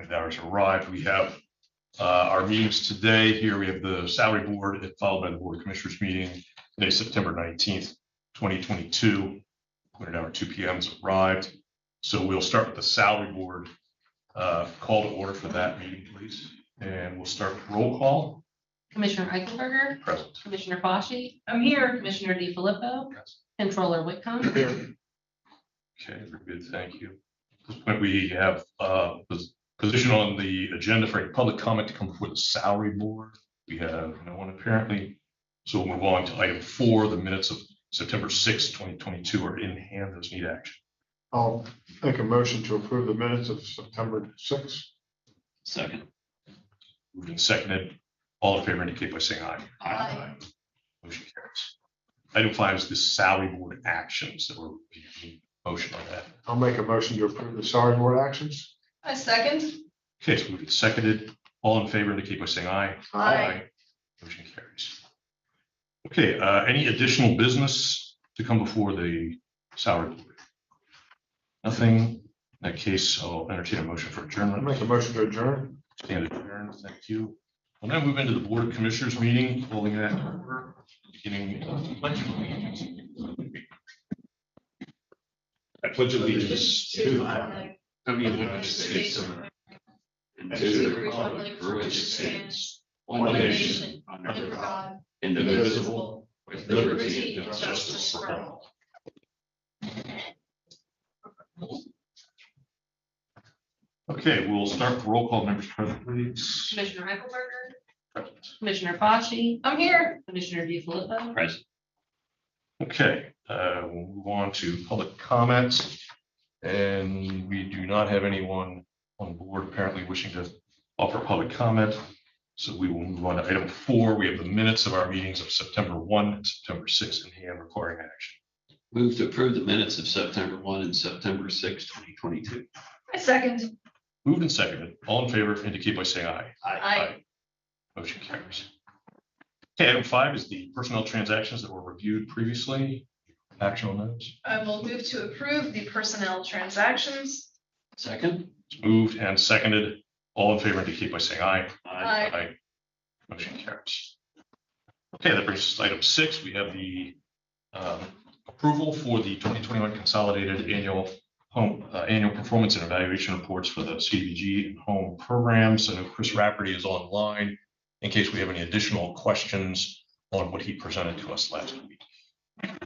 appointed hours arrived. We have our meetings today. Here we have the salary board, followed by the board of commissioners meeting today, September 19th, 2022. Appointed hour 2 p.m. has arrived. So we'll start with the salary board. Call to order for that meeting, please. And we'll start with roll call. Commissioner Eichelberger. Present. Commissioner Fauci. I'm here. Commissioner DiFilippo. Present. Controller Whitcomb. Here. Okay, very good. Thank you. At this point, we have position on the agenda for a public comment to come before the salary board. We have no one apparently. So we'll move on to item 4. The minutes of September 6th, 2022 are in hand. Those need action. I'll make a motion to approve the minutes of September 6th. Second. Moved and seconded. All in favor indicate by saying aye. Aye. Motion carries. Item 5 is the salary board actions that were motion on that. I'll make a motion to approve the salary board actions. I second. Okay, so moved and seconded. All in favor indicate by saying aye. Aye. Motion carries. Okay, any additional business to come before the salary board? Nothing. In that case, I'll entertain a motion for I'll adjournment. make a motion to adjourn. Stand adjourned. Thank you. We'll now move into the board of commissioners meeting, holding that in order, beginning of the pledge of allegiance. I pledge allegiance to the flag Of the United States of America, and to the republic for which it stands, one nation, under God, indivisible, with liberty and justice for all. Okay, we'll start with roll call. Members present, please. Commissioner Eichelberger. Present. Commissioner Fauci. I'm here. Commissioner DiFilippo. Present. Okay, we'll move on to public comments. And we do not have anyone on board apparently wishing to offer public comment. So we will move on to item 4. We have the minutes of our meetings of September 1 and September 6 in hand requiring action. Move to approve the minutes of September 1 and September 6, 2022. I second. Moved and seconded. All in favor indicate by saying aye. Aye. Motion carries. Okay, item 5 is the personnel transactions that were reviewed previously. Action on those. I will move to approve the personnel transactions. Second. It's moved and seconded. All in favor indicate by saying aye. Aye. Motion carries. Okay, that brings us to item 6. We have the approval for the 2021 consolidated annual performance and evaluation reports for the Cdbg and home programs. I know Chris Rafferty is online in case we have any additional questions on what he presented to us last week. Have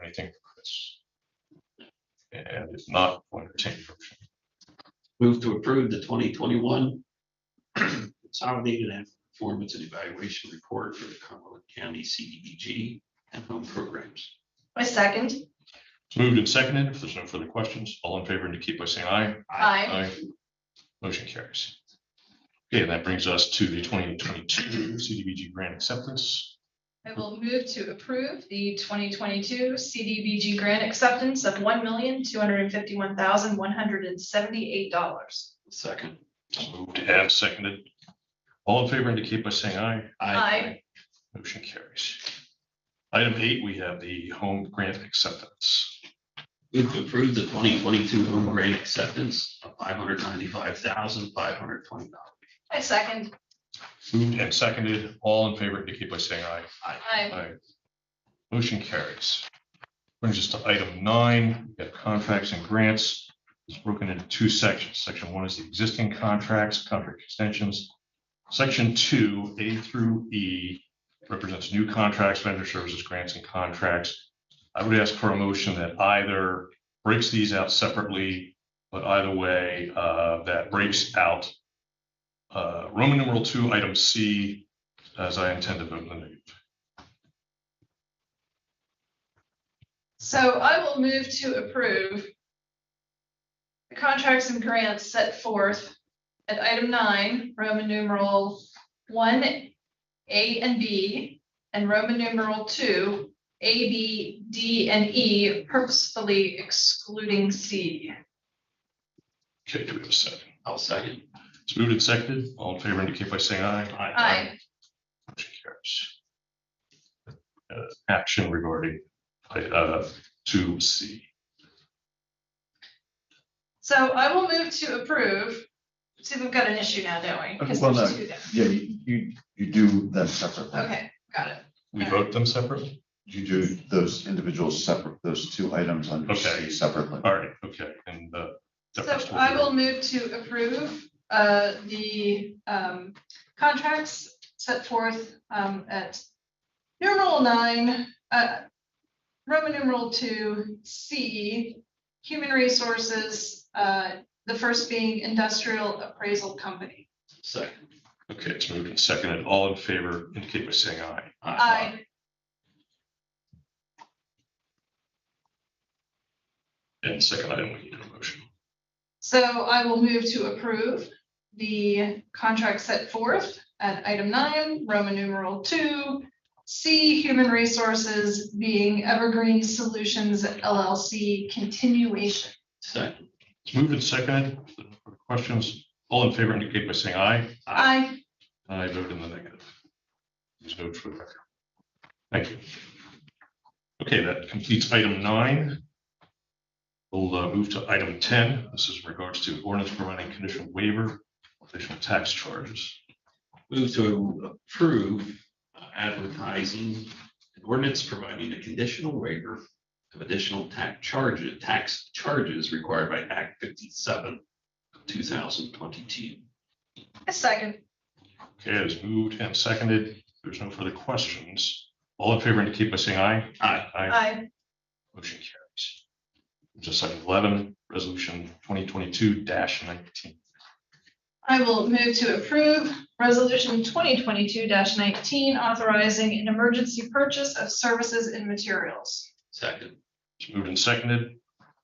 anything for Chris? And if not, we'll entertain a motion. Move to approve the 2021 consolidated annual performance and evaluation report for the Cumberland County Cdbg and home programs. I second. It's moved and seconded. If there's no further questions, all in favor indicate by saying aye. Aye. Motion carries. Okay, and that brings us to the 2022 Cdbg grant acceptance. I will move to approve the 2022 Cdbg grant acceptance of $1,251,178. Second. It's moved and seconded. All in favor indicate by saying aye. Aye. Motion carries. Item 8, we have the home grant acceptance. Move to approve the 2022 home grant acceptance of $595,520. I second. Moved and seconded. All in favor indicate by saying aye. Aye. Motion carries. Brings us to item 9. We have contracts and grants. It's broken into 2 sections. Section 1 is the existing contracts, contract extensions. Section 2, A through E, represents new contracts, vendor services, grants, and contracts. I would ask for a motion that either breaks these out separately, but either way, that breaks out Roman numeral 2, item C, as I intend to vote in the negative. So I will move to approve the contracts and grants set forth at item 9, Roman numeral 1, A and B, and Roman numeral 2, A, B, D, and E, purposefully excluding C. Okay, do we have a second? I'll second. It's moved and seconded. All in favor indicate by saying aye. Aye. Motion carries. Action regarding 2C. So I will move to approve See, we've got an issue now, don't we? Because Well, there's no. two there. Yeah, you do them separately. Okay, got it. We vote them separately? You do those individuals separate, those two items under Okay. C separately. All right, okay, and the So first I will one. move to approve the contracts set forth at numeral 9, Roman numeral 2, C, human resources, the first being industrial appraisal company. Second. Okay, it's moved and seconded. All in favor indicate by saying aye. Aye. And the second item, we need a motion. So I will move to approve the contract set forth at item 9, Roman numeral 2, C, human resources being Evergreen Solutions LLC continuation. Second. It's moved and seconded. For questions, all in favor indicate by saying aye. Aye. I vote in the negative. Please vote for the record. Thank you. Okay, that completes item 9. We'll move to item 10. This is in regards to ordinance providing conditional waiver of additional tax charges. Move to approve advertising an ordinance providing a conditional waiver of additional tax charges required by Act 57 of 2022. A second. Okay, it is moved and seconded. If there's no further questions. All in favor indicate by saying aye. Aye. Aye. Motion carries. Just item 11, resolution 2022-19. I will move to approve resolution 2022-19, authorizing an emergency purchase of services and materials. Second. It's moved and seconded.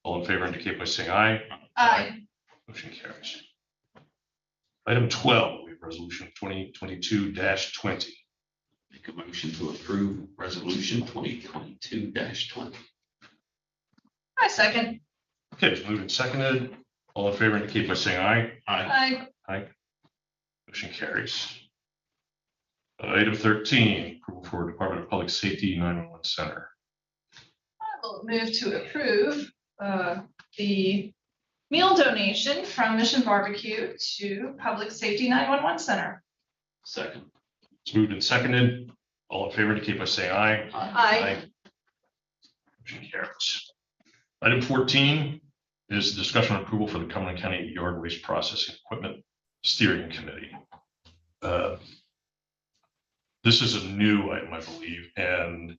All in favor indicate by saying aye. Aye. Motion carries. Item 12, we have resolution 2022-20. Make a motion to approve resolution 2022-20. I second. Okay, it's moved and seconded. All in favor indicate by saying aye. Aye. Aye. Motion carries. Item 13, approval for Department of Public Safety 911 Center. I will move to approve the meal donation from Mission Barbecue to Public Safety 911 Center. Second. It's moved and seconded. All in favor indicate by saying aye. Aye. Motion carries. Item 14 is the discussion on approval for the Cumberland County Yard Waste Processing Equipment Steering Committee. This is a new item, I believe, and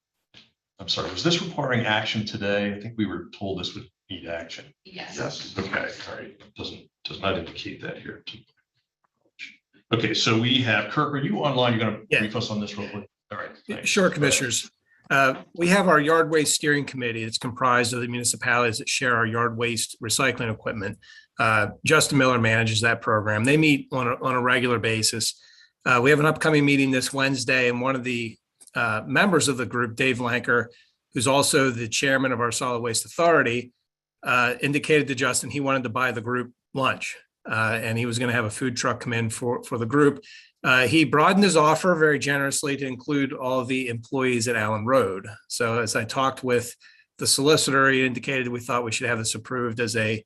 I'm sorry, was this requiring action today? I think we were told this would need action. Yes. Yes. Okay, all right, does not indicate that here. Okay, so we have, Kirk, are you online? You're gonna Yeah. brief us on this real quick? All right. thanks. Sure, Commissioners. We have our Yard Waste Steering Committee. It's comprised of the municipalities that share our yard waste recycling equipment. Justin Miller manages that program. They meet on a regular basis. We have an upcoming meeting this Wednesday, and one of the members of the group, Dave Lanker, who's also the chairman of our Solid Waste Authority, indicated to Justin he wanted to buy the group lunch, and he was going to have a food truck come in for the group. He broadened his offer very generously to include all of the employees at Allen Road. So as I talked with the solicitor, he indicated we thought we should have this approved as a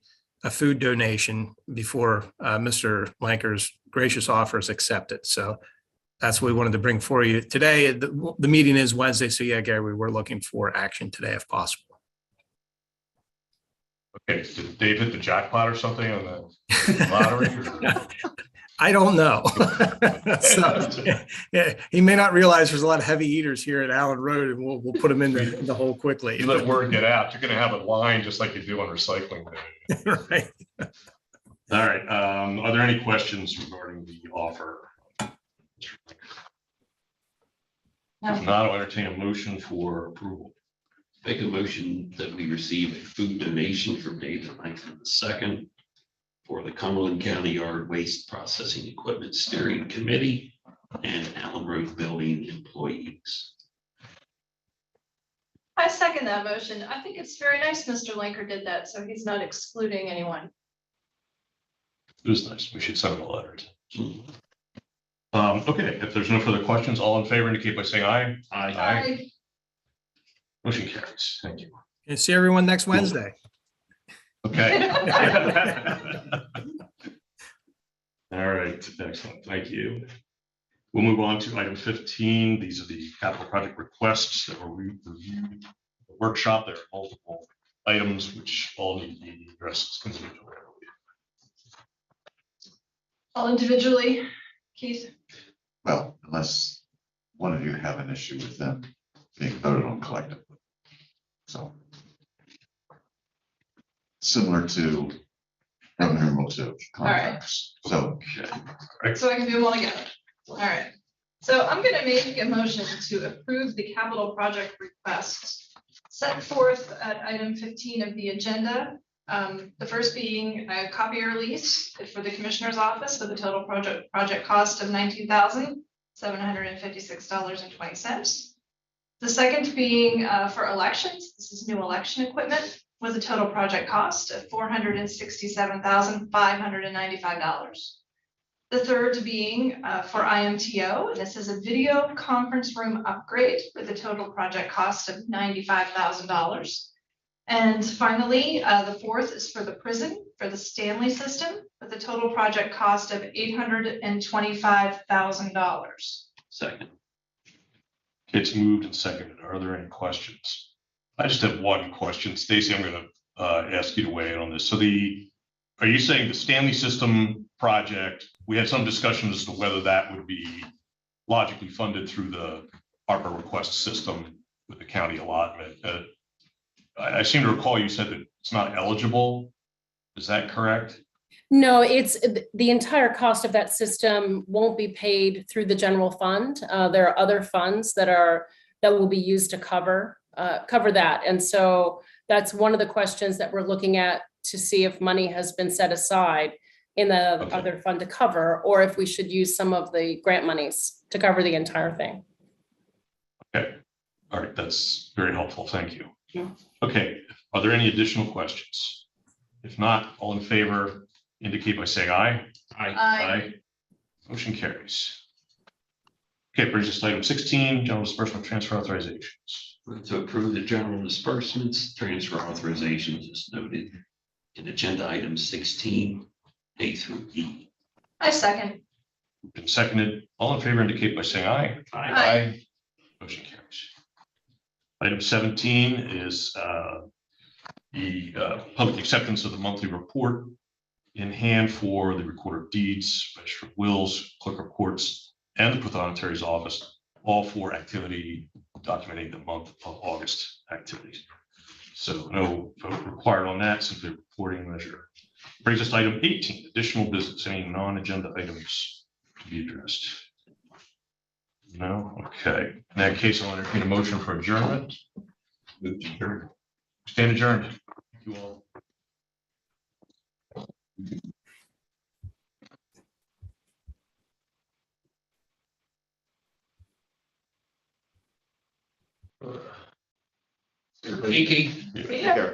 food donation before Mr. Lanker's gracious offer is accepted. So that's what we wanted to bring for you today. The meeting is Wednesday. So yeah, Gary, we were looking for action today if possible. Okay, did Dave hit the jackpot or something on the lottery? or- I don't know. So, yeah, he may not realize there's a lot of heavy eaters here at Allen Road, and we'll put them in the hole quickly. You let word get out, you're gonna have a line just like you do on recycling day. Right. All right, are there any questions regarding the offer? If not, I'll entertain a motion for approval. Make a motion that we receive a food donation from David Langford II for the Cumberland County Yard Waste Processing Equipment Steering Committee and Allen Road Building employees. I second that motion. I think it's very nice Mr. Lanker did that, so he's not excluding anyone. It was nice. We should send him a letter. Okay, if there's no further questions, all in favor indicate by saying aye. Aye. Motion carries. Thank you. And see everyone next Wednesday. Okay. All right, excellent, thank you. We'll move on to item 15. These are the capital project requests that were reviewed at the workshop. There are multiple items which all need to be addressed individually. All individually, Keith? Well, unless one of you have an issue with them being voted on collectively. So. Similar to Roman numeral 2 contracts. So, So I can do them all together. All right. So I'm going to make a motion to approve the capital project requests set forth at item 15 of the agenda. The first being a copier lease for the commissioner's office with a total project cost of $19,756.20. The second being for elections. This is new election equipment with a total project cost of $467,595. The third being for IMTO, and this is a video conference room upgrade with a total project cost of $95,000. And finally, the fourth is for the prison, for the Stanley system, with a total project cost of $825,000. Second. It's moved and seconded. Are there any questions? I just have one question. Stacy, I'm going to ask you to weigh in on this. So are you saying the Stanley system project, we had some discussion as to whether that would be logically funded through the ARPA request system with the county allotment? I seem to recall you said that it's not eligible. Is that correct? No, it's the entire cost of that system won't be paid through the general fund. There are other funds that will be used to cover that. And so that's one of the questions that we're looking at to see if money has been set aside in the other fund to cover, or if we should use some of the grant monies to cover the entire thing. Okay. All right. That's very helpful. Thank you. Yeah. Okay. Are there any additional questions? If not, all in favor indicate by saying aye. Aye. Motion carries. Okay, brings us to item 16, general disbursement transfer authorizations. Move to approve the general disbursements, transfer authorizations as noted in agenda item 16, A through E. I second. Been seconded. All in favor indicate by saying aye. Aye. Motion carries. Item 17 is the public acceptance of the monthly report in hand for the recorder of deeds, register of wills, clerk of courts, and the pathonetary's office, all for activity documenting the month of August activities. So no vote required on that, simply a reporting measure. Brings us to item 18, additional business, any non-agenda items to be addressed? No? Okay. In that case, I'll entertain a motion for adjournment. Move to adjourn. Stand adjourned. Thank you all. Kiki. Yeah.